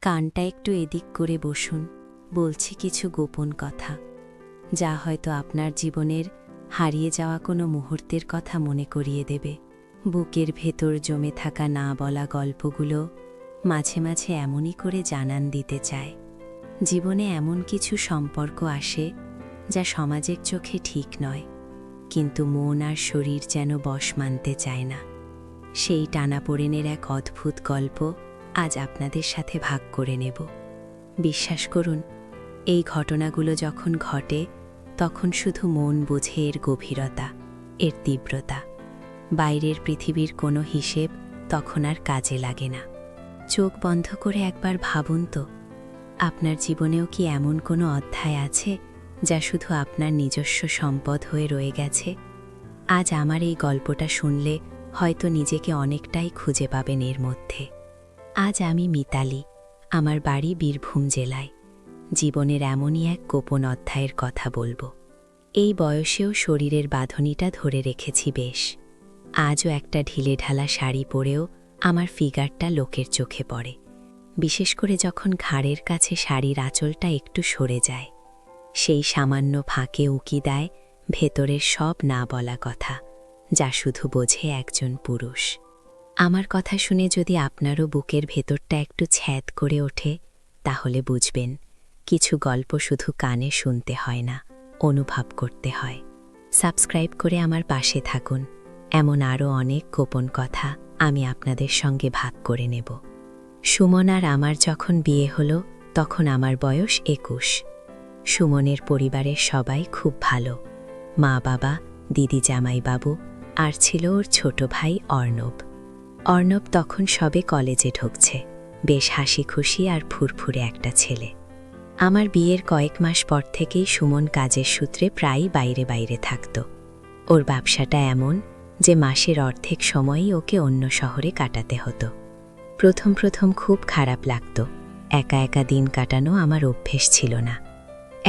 কানটা একটু এদিক করে বসুন, বলছি কিছু গোপন কথা, যা হয়তো আপনার জীবনের হারিয়ে যাওয়া কোনো মুহূর্তের কথা মনে করিয়ে দেবে। বুকের ভেতর জমে থাকা না বলা গল্পগুলো মাঝে মাঝে এমনই করে জানান দিতে চায়। জীবনে এমন কিছু সম্পর্ক আসে যা সমাজের চোখে ঠিক নয়, কিন্তু মন আর শরীর যেন বশ মানতে চায় না। সেই টানাপোড়েনের এক অদ্ভুত গল্প আজ আপনাদের সাথে ভাগ করে নেব। বিশ্বাস করুন, এই ঘটনাগুলো যখন ঘটে তখন শুধু মন বোঝে এর গভীরতা, এর তীব্রতা। বাইরের পৃথিবীর কোনো হিসেব তখন আর কাজে লাগে না। চোখ বন্ধ করে একবার ভাবুন তো, আপনার জীবনেও কি এমন কোনো অধ্যায় আছে যা শুধু আপনার নিজস্ব সম্পদ হয়ে রয়ে গেছে? আজ আমার এই গল্পটা শুনলে হয়তো নিজেকে অনেকটাই খুঁজে পাবেন এর মধ্যে। আজ আমি মিতালি, আমার বাড়ি বীরভূম জেলায়। জীবনের এমনই এক গোপন অধ্যায়ের কথা বলবো। এই বয়সেও শরীরের বাঁধনিটা ধরে রেখেছি বেশ। আজও একটা ঢিলেঢালা শাড়ি পরেও আমার ফিগারটা লোকের চোখে পড়ে, বিশেষ করে যখন ঘাড়ের কাছে শাড়ির আঁচলটা একটু সরে যায়। সেই সামান্য ফাঁকে উকি দেয় ভেতরের সব না বলা কথা, যা শুধু বোঝে একজন পুরুষ। আমার কথা শুনে যদি আপনারও বুকের ভেতরটা একটু ছ্যাদ করে ওঠে, তাহলে বুঝবেন কিছু গল্প শুধু কানে শুনতে হয় না, অনুভব করতে হয়। সাবস্ক্রাইব করে আমার পাশে থাকুন, এমন আরও অনেক গোপন কথা আমি আপনাদের সঙ্গে ভাগ করে নেব। সুমন আর আমার যখন বিয়ে হলো তখন আমার বয়স 21। সুমনের পরিবারের সবাই খুব ভালো, মা বাবা, দিদি জামাইবাবু, আর ছিল ওর ছোট ভাই অর্ণব। অর্ণব তখন সবে কলেজে ঢুকছে, বেশ হাসি খুশি আর ফুরফুরে একটা ছেলে। আমার বিয়ের কয়েক মাস পর থেকেই সুমন কাজের সূত্রে প্রায়ই বাইরে বাইরে থাকত। ওর ব্যবসাটা এমন যে মাসের অর্ধেক সময়ই ওকে অন্য শহরে কাটাতে হতো। প্রথম প্রথম খুব খারাপ লাগত, একা একা দিন কাটানো আমার অভ্যেস ছিল না।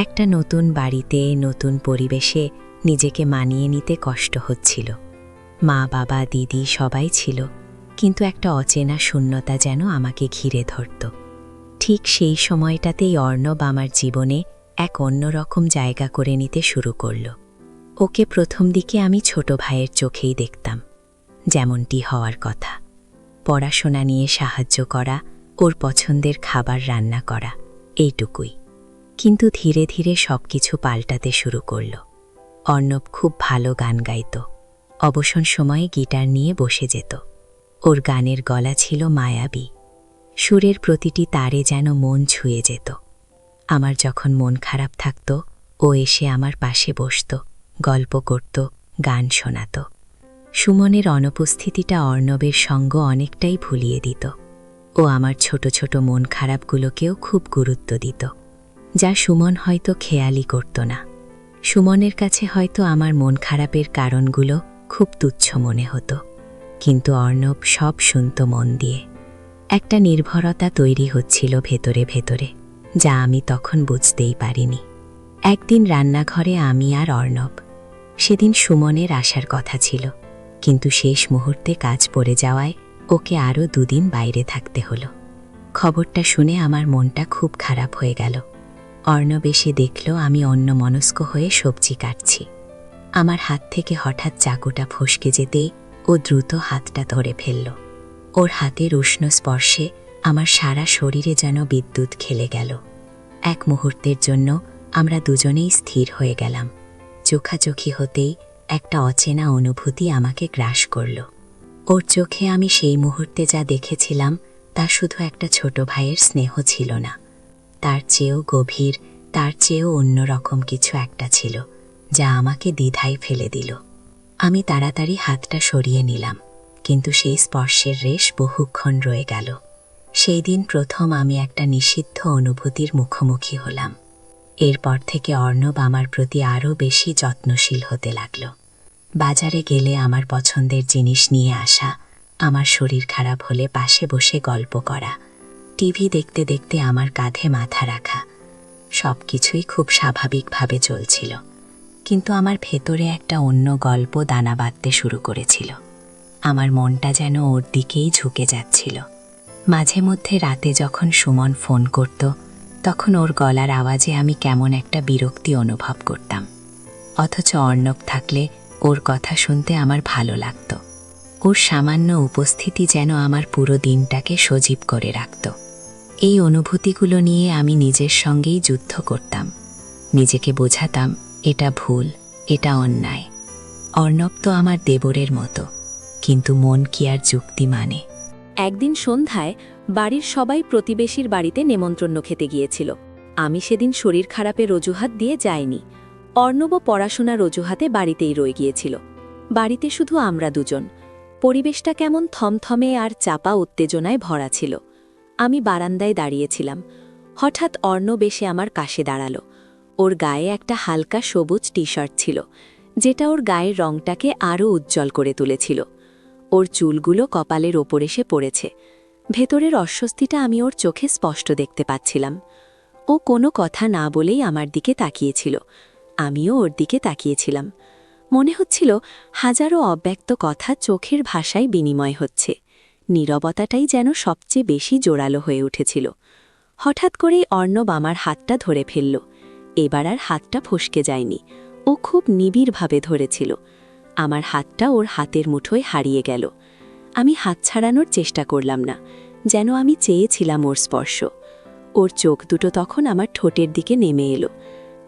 একটা নতুন বাড়িতে, নতুন পরিবেশে নিজেকে মানিয়ে নিতে কষ্ট হচ্ছিল। মা বাবা, দিদি সবাই ছিল, কিন্তু একটা অচেনা শূন্যতা যেন আমাকে ঘিরে ধরত। ঠিক সেই সময়টাতেই অর্ণব আমার জীবনে এক অন্যরকম জায়গা করে নিতে শুরু করল। ওকে প্রথম দিকে আমি ছোট ভাইয়ের চোখেই দেখতাম, যেমনটি হওয়ার কথা। পড়াশোনা নিয়ে সাহায্য করা, ওর পছন্দের খাবার রান্না করা, এইটুকুই। কিন্তু ধীরে ধীরে সবকিছু পাল্টাতে শুরু করল। অর্ণব খুব ভালো গান গাইত, অবসর সময়ে গিটার নিয়ে বসে যেত। ওর গানের গলা ছিল মায়াবী, সুরের প্রতিটি তারে যেন মন ছুঁয়ে যেত। আমার যখন মন খারাপ থাকত, ও এসে আমার পাশে বসত, গল্প করত, গান শোনাত। সুমনের অনুপস্থিতিটা অর্ণবের সঙ্গ অনেকটাই ভুলিয়ে দিত। ও আমার ছোট ছোট মন খারাপগুলোকেও খুব গুরুত্ব দিত, যা সুমন হয়তো খেয়ালই করত না। সুমনের কাছে হয়তো আমার মন খারাপের কারণগুলো খুব তুচ্ছ মনে হতো, কিন্তু অর্ণব সব শুনত মন দিয়ে। একটা নির্ভরতা তৈরি হচ্ছিল ভেতরে ভেতরে, যা আমি তখন বুঝতেই পারিনি। একদিন রান্নাঘরে আমি আর অর্ণব। সেদিন সুমনের আসার কথা ছিল, কিন্তু শেষ মুহূর্তে কাজ পড়ে যাওয়ায় ওকে আরও 2 দিন বাইরে থাকতে হলো। খবরটা শুনে আমার মনটা খুব খারাপ হয়ে গেল। অর্ণব এসে দেখল আমি অন্যমনস্ক হয়ে সবজি কাটছি। আমার হাত থেকে হঠাৎ চাকুটা ফসকে যেতেই ও দ্রুত হাতটা ধরে ফেলল। ওর হাতের উষ্ণ স্পর্শে আমার সারা শরীরে যেন বিদ্যুৎ খেলে গেল। এক মুহূর্তের জন্য আমরা দুজনেই স্থির হয়ে গেলাম। চোখাচোখি হতেই একটা অচেনা অনুভূতি আমাকে গ্রাস করল। ওর চোখে আমি সেই মুহূর্তে যা দেখেছিলাম তা শুধু একটা ছোট ভাইয়ের স্নেহ ছিল না, তার চেয়েও গভীর, তার চেয়েও অন্যরকম কিছু একটা ছিল, যা আমাকে দ্বিধায় ফেলে দিল। আমি তাড়াতাড়ি হাতটা সরিয়ে নিলাম, কিন্তু সেই স্পর্শের রেশ বহুক্ষণ রয়ে গেল। সেই দিন প্রথম আমি একটা নিষিদ্ধ অনুভূতির মুখোমুখি হলাম। এরপর থেকে অর্ণব আমার প্রতি আরও বেশি যত্নশীল হতে লাগল। বাজারে গেলে আমার পছন্দের জিনিস নিয়ে আসা, আমার শরীর খারাপ হলে পাশে বসে গল্প করা, টিভি দেখতে দেখতে আমার কাঁধে মাথা রাখা, সব কিছুই খুব স্বাভাবিকভাবে চলছিল। কিন্তু আমার ভেতরে একটা অন্য গল্প দানা বাঁধতে শুরু করেছিল। আমার মনটা যেন ওর দিকেই ঝুঁকে যাচ্ছিল। মাঝে মধ্যে রাতে যখন সুমন ফোন করত তখন ওর গলার আওয়াজে আমি কেমন একটা বিরক্তি অনুভব করতাম, অথচ অর্ণব থাকলে ওর কথা শুনতে আমার ভালো লাগত। ওর সামান্য উপস্থিতি যেন আমার পুরো দিনটাকে সজীব করে রাখত। এই অনুভূতিগুলো নিয়ে আমি নিজের সঙ্গেই যুদ্ধ করতাম, নিজেকে বোঝাতাম এটা ভুল, এটা অন্যায়। অর্ণব তো আমার দেবরের মতো, কিন্তু মন কি আর যুক্তি মানে? একদিন সন্ধ্যায় বাড়ির সবাই প্রতিবেশীর বাড়িতে নেমন্ত্রণ খেতে গিয়েছিল। আমি সেদিন শরীর খারাপের অজুহাত দিয়ে যাইনি। অর্ণবও পড়াশোনার অজুহাতে বাড়িতেই রয়ে গিয়েছিল। বাড়িতে শুধু আমরা দুজন। পরিবেশটা কেমন থমথমে আর চাপা উত্তেজনায় ভরা ছিল। আমি বারান্দায় দাঁড়িয়েছিলাম। হঠাৎ অর্ণব এসে আমার কাছে দাঁড়ালো। ওর গায়ে একটা হালকা সবুজ টি শার্ট ছিল, যেটা ওর গায়ের রংটাকে আরও উজ্জ্বল করে তুলেছিল। ওর চুলগুলো কপালের ওপর এসে পড়েছে। ভেতরের অস্বস্তিটা আমি ওর চোখে স্পষ্ট দেখতে পাচ্ছিলাম। ও কোনো কথা না বলেই আমার দিকে তাকিয়েছিল, আমিও ওর দিকে তাকিয়েছিলাম। মনে হচ্ছিল হাজারো অব্যক্ত কথা চোখের ভাষায় বিনিময় হচ্ছে। নীরবতাটাই যেন সবচেয়ে বেশি জোরালো হয়ে উঠেছিল। হঠাৎ করেই অর্ণব আমার হাতটা ধরে ফেলল। এবার আর হাতটা ফসকে যায়নি, ও খুব নিবিড়ভাবে ধরেছিল। আমার হাতটা ওর হাতের মুঠোয় হারিয়ে গেল। আমি হাত ছাড়ানোর চেষ্টা করলাম না, যেন আমি চেয়েছিলাম ওর স্পর্শ। ওর চোখ দুটো তখন আমার ঠোঁটের দিকে নেমে এলো,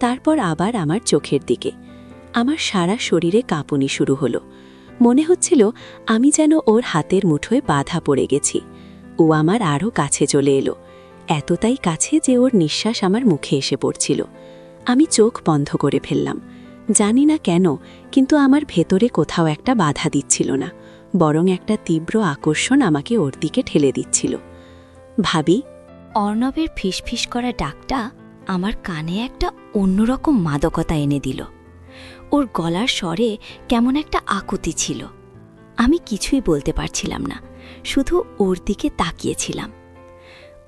তারপর আবার আমার চোখের দিকে। আমার সারা শরীরে কাঁপুনি শুরু হলো। মনে হচ্ছিল আমি যেন ওর হাতের মুঠোয় বাধা পড়ে গেছি। ও আমার আরও কাছে চলে এলো, এতটাই কাছে যে ওর নিঃশ্বাস আমার মুখে এসে পড়ছিল। আমি চোখ বন্ধ করে ফেললাম। জানি না কেন, কিন্তু আমার ভেতরে কোথাও একটা বাধা দিচ্ছিল না, বরং একটা তীব্র আকর্ষণ আমাকে ওর দিকে ঠেলে দিচ্ছিল। ভাবি। অর্ণবের ফিসফিস করা ডাকটা আমার কানে একটা অন্যরকম মাদকতা এনে দিল। ওর গলার স্বরে কেমন একটা আকুতি ছিল। আমি কিছুই বলতে পারছিলাম না, শুধু ওর দিকে তাকিয়েছিলাম।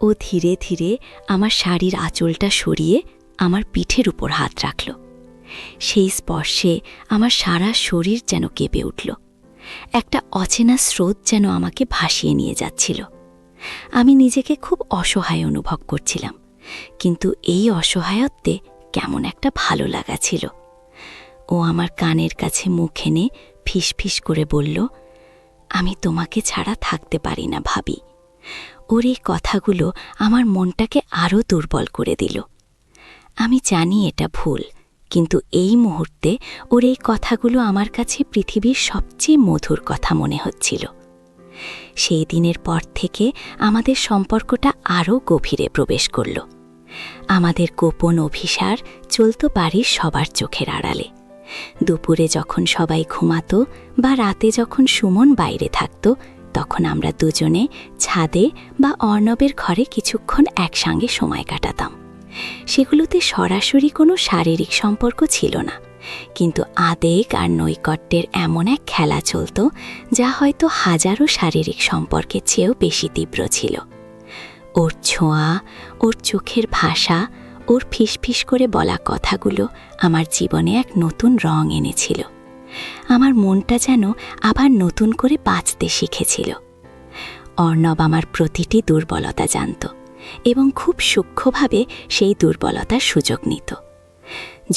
ও ধীরে ধীরে আমার শাড়ির আঁচলটা সরিয়ে আমার পিঠের উপর হাত রাখল। সেই স্পর্শে আমার সারা শরীর যেন কেঁপে উঠল। একটা অচেনা স্রোত যেন আমাকে ভাসিয়ে নিয়ে যাচ্ছিল। আমি নিজেকে খুব অসহায় অনুভব করছিলাম, কিন্তু এই অসহায়ত্বে কেমন একটা ভালো লাগা ছিল। ও আমার কানের কাছে মুখ এনে ফিসফিস করে বলল, আমি তোমাকে ছাড়া থাকতে পারি না ভাবি। ওর এই কথাগুলো আমার মনটাকে আরও দুর্বল করে দিল। আমি জানি এটা ভুল, কিন্তু এই মুহূর্তে ওর এই কথাগুলো আমার কাছে পৃথিবীর সবচেয়ে মধুর কথা মনে হচ্ছিল। সেই দিনের পর থেকে আমাদের সম্পর্কটা আরও গভীরে প্রবেশ করল। আমাদের গোপন অভিসার চলত বাড়ির সবার চোখের আড়ালে। দুপুরে যখন সবাই ঘুমাত বা রাতে যখন সুমন বাইরে থাকত, তখন আমরা দুজনে ছাদে বা অর্ণবের ঘরে কিছুক্ষণ একসঙ্গে সময় কাটাতাম। সেগুলোতে সরাসরি কোনো শারীরিক সম্পর্ক ছিল না, কিন্তু আবেগ আর নৈকট্যের এমন এক খেলা চলত যা হয়তো হাজারো শারীরিক সম্পর্কের চেয়েও বেশি তীব্র ছিল। ওর ছোঁয়া, ওর চোখের ভাষা, ওর ফিসফিস করে বলা কথাগুলো আমার জীবনে এক নতুন রং এনেছিল। আমার মনটা যেন আবার নতুন করে বাঁচতে শিখেছিল। অর্ণব আমার প্রতিটি দুর্বলতা জানত এবং খুব সূক্ষ্মভাবে সেই দুর্বলতার সুযোগ নিত।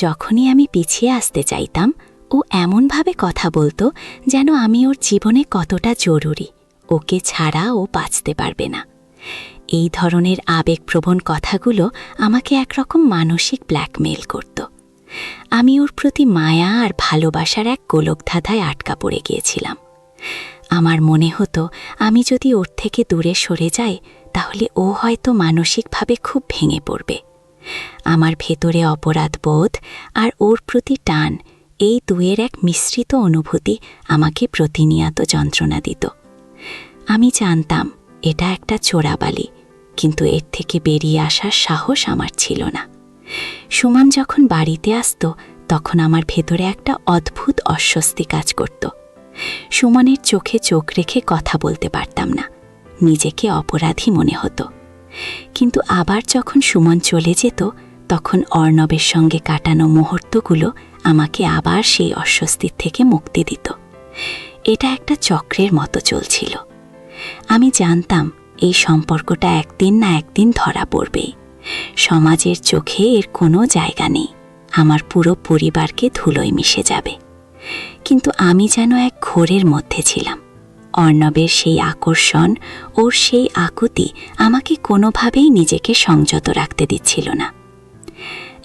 যখনই আমি পিছিয়ে আসতে চাইতাম, ও এমনভাবে কথা বলতো যেন আমি ওর জীবনে কতটা জরুরি, ওকে ছাড়া ও বাঁচতে পারবে না। এই ধরনের আবেগপ্রবণ কথাগুলো আমাকে একরকম মানসিক ব্ল্যাকমেইল করত। আমি ওর প্রতি মায়া আর ভালোবাসার এক গোলকধাঁধায় আটকা পড়ে গিয়েছিলাম। আমার মনে হতো আমি যদি ওর থেকে দূরে সরে যাই, তাহলে ও হয়তো মানসিকভাবে খুব ভেঙে পড়বে। আমার ভেতরে অপরাধ বোধ আর ওর প্রতি টান, এই দুয়ের এক মিশ্রিত অনুভূতি আমাকে প্রতিনিয়ত যন্ত্রণা দিত। আমি জানতাম এটা একটা চোরাবালি, কিন্তু এর থেকে বেরিয়ে আসার সাহস আমার ছিল না। সুমন যখন বাড়িতে আসত, তখন আমার ভেতরে একটা অদ্ভুত অস্বস্তি কাজ করত। সুমনের চোখে চোখ রেখে কথা বলতে পারতাম না, নিজেকে অপরাধী মনে হতো। কিন্তু আবার যখন সুমন চলে যেত, তখন অর্ণবের সঙ্গে কাটানো মুহূর্তগুলো আমাকে আবার সেই অস্বস্তির থেকে মুক্তি দিত। এটা একটা চক্রের মতো চলছিল। আমি জানতাম এই সম্পর্কটা একদিন না একদিন ধরা পড়বে। সমাজের চোখে এর কোনো জায়গা নেই, আমার পুরো পরিবারকে ধুলোয় মিশে যাবে। কিন্তু আমি যেন এক ঘোরের মধ্যে ছিলাম। অর্ণবের সেই আকর্ষণ, ওর সেই আকুতি আমাকে কোনোভাবেই নিজেকে সংযত রাখতে দিচ্ছিল না।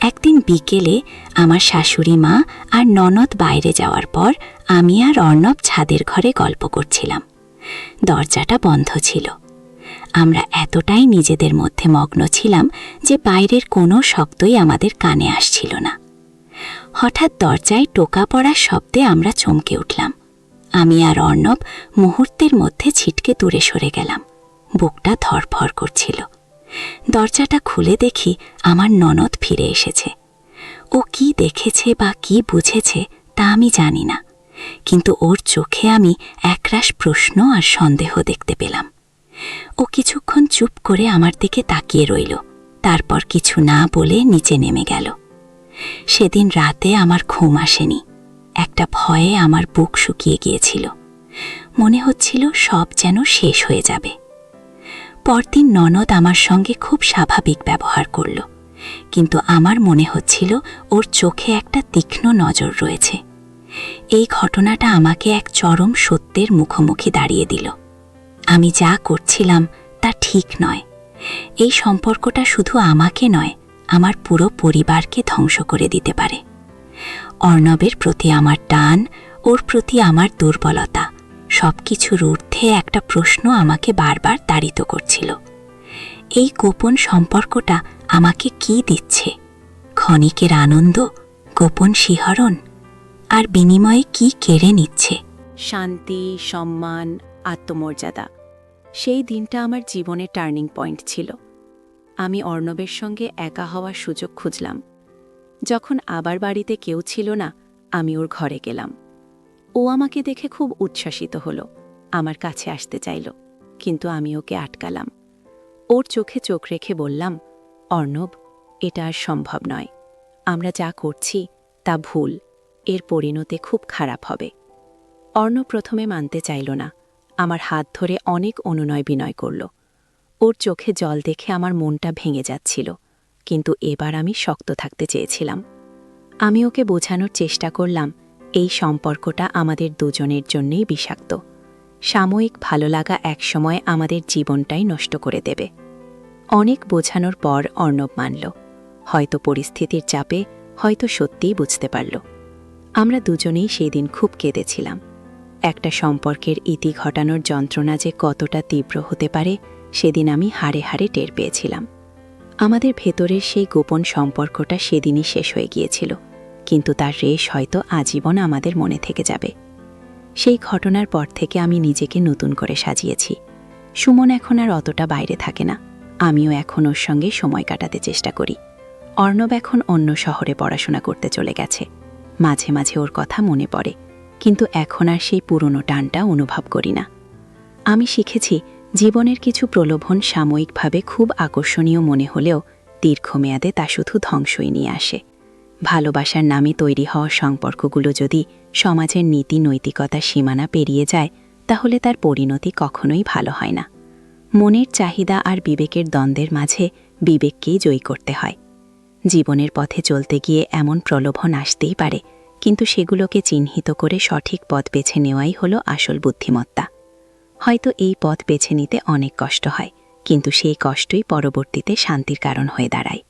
একদিন বিকেলে আমার শাশুড়ি মা আর ননদ বাইরে যাওয়ার পর আমি আর অর্ণব ছাদের ঘরে গল্প করছিলাম। দরজাটা বন্ধ ছিল। আমরা এতটাই নিজেদের মধ্যে মগ্ন ছিলাম যে বাইরের কোনো শব্দই আমাদের কানে আসছিল না। হঠাৎ দরজায় টোকা পড়ার শব্দে আমরা চমকে উঠলাম। আমি আর অর্ণব মুহূর্তের মধ্যে ছিটকে দূরে সরে গেলাম। বুকটা ধড়ফড় করছিল। দরজাটা খুলে দেখি আমার ননদ ফিরে এসেছে। ও কি দেখেছে বা কি বুঝেছে তা আমি জানি না, কিন্তু ওর চোখে আমি একরাশ প্রশ্ন আর সন্দেহ দেখতে পেলাম। ও কিছুক্ষণ চুপ করে আমার দিকে তাকিয়ে রইল, তারপর কিছু না বলে নিচে নেমে গেল। সেদিন রাতে আমার ঘুম আসেনি। একটা ভয়ে আমার বুক শুকিয়ে গিয়েছিল। মনে হচ্ছিল সব যেন শেষ হয়ে যাবে। পরদিন ননদ আমার সঙ্গে খুব স্বাভাবিক ব্যবহার করল, কিন্তু আমার মনে হচ্ছিল ওর চোখে একটা তীক্ষ্ণ নজর রয়েছে। এই ঘটনাটা আমাকে এক চরম সত্যের মুখোমুখি দাঁড়িয়ে দিল। আমি যা করছিলাম তা ঠিক নয়। এই সম্পর্কটা শুধু আমাকে নয়, আমার পুরো পরিবারকে ধ্বংস করে দিতে পারে। অর্ণবের প্রতি আমার টান, ওর প্রতি আমার দুর্বলতা, সবকিছুর ঊর্ধ্বে একটা প্রশ্ন আমাকে বারবার তাড়িত করছিল। এই গোপন সম্পর্কটা আমাকে কি দিচ্ছে? ক্ষণিকের আনন্দ, গোপন শিহরণ, আর বিনিময়ে কি কেড়ে নিচ্ছে? শান্তি, সম্মান, আত্মমর্যাদা। সেই দিনটা আমার জীবনের টার্নিং পয়েন্ট ছিল। আমি অর্ণবের সঙ্গে একা হওয়ার সুযোগ খুঁজলাম। যখন আবার বাড়িতে কেউ ছিল না, আমি ওর ঘরে গেলাম। ও আমাকে দেখে খুব উচ্ছ্বাসিত হলো, আমার কাছে আসতে চাইল, কিন্তু আমি ওকে আটকালাম। ওর চোখে চোখ রেখে বললাম, অর্ণব, এটা আর সম্ভব নয়। আমরা যা করছি তা ভুল, এর পরিণতি খুব খারাপ হবে। অর্ণব প্রথমে মানতে চাইল না, আমার হাত ধরে অনেক অনুনয় বিনয় করল। ওর চোখে জল দেখে আমার মনটা ভেঙে যাচ্ছিল, কিন্তু এবার আমি শক্ত থাকতে চেয়েছিলাম। আমি ওকে বোঝানোর চেষ্টা করলাম, এই সম্পর্কটা আমাদের দুজনের জন্যই বিষাক্ত। সাময়িক ভালো লাগা একসময় আমাদের জীবনটাই নষ্ট করে দেবে। অনেক বোঝানোর পর অর্ণব মানল, হয়তো পরিস্থিতির চাপে, হয়তো সত্যিই বুঝতে পারল। আমরা দুজনেই সেই দিন খুব কেঁদেছিলাম। একটা সম্পর্কের ইতি ঘটানোর যন্ত্রণা যে কতটা তীব্র হতে পারে সেদিন আমি হাড়ে হাড়ে টের পেয়েছিলাম। আমাদের ভেতরের সেই গোপন সম্পর্কটা সেদিনই শেষ হয়ে গিয়েছিল, কিন্তু তার রেশ হয়তো আজীবন আমাদের মনে থেকে যাবে। সেই ঘটনার পর থেকে আমি নিজেকে নতুন করে সাজিয়েছি। সুমন এখন আর অতটা বাইরে থাকে না, আমিও এখন ওর সঙ্গে সময় কাটাতে চেষ্টা করি। অর্ণব এখন অন্য শহরে পড়াশোনা করতে চলে গেছে। মাঝে মাঝে ওর কথা মনে পড়ে, কিন্তু এখন আর সেই পুরনো টানটা অনুভব করি না। আমি শিখেছি, জীবনের কিছু প্রলোভন সাময়িকভাবে খুব আকর্ষণীয় মনে হলেও দীর্ঘমেয়াদে তা শুধু ধ্বংসই নিয়ে আসে। ভালোবাসার নামে তৈরি হওয়া সম্পর্কগুলো যদি সমাজের নীতি নৈতিকতার সীমানা পেরিয়ে যায়, তাহলে তার পরিণতি কখনোই ভালো হয় না। মনের চাহিদা আর বিবেকের দ্বন্দ্বের মাঝে বিবেককেই জয়ী করতে হয়। জীবনের পথে চলতে গিয়ে এমন প্রলোভন আসতেই পারে, কিন্তু সেগুলোকে চিহ্নিত করে সঠিক পথ বেছে নেওয়াই হলো আসল বুদ্ধিমত্তা। হয়তো এই পথ বেছে নিতে অনেক কষ্ট হয়, কিন্তু সেই কষ্টই পরবর্তীতে শান্তির কারণ হয়ে দাঁড়ায়।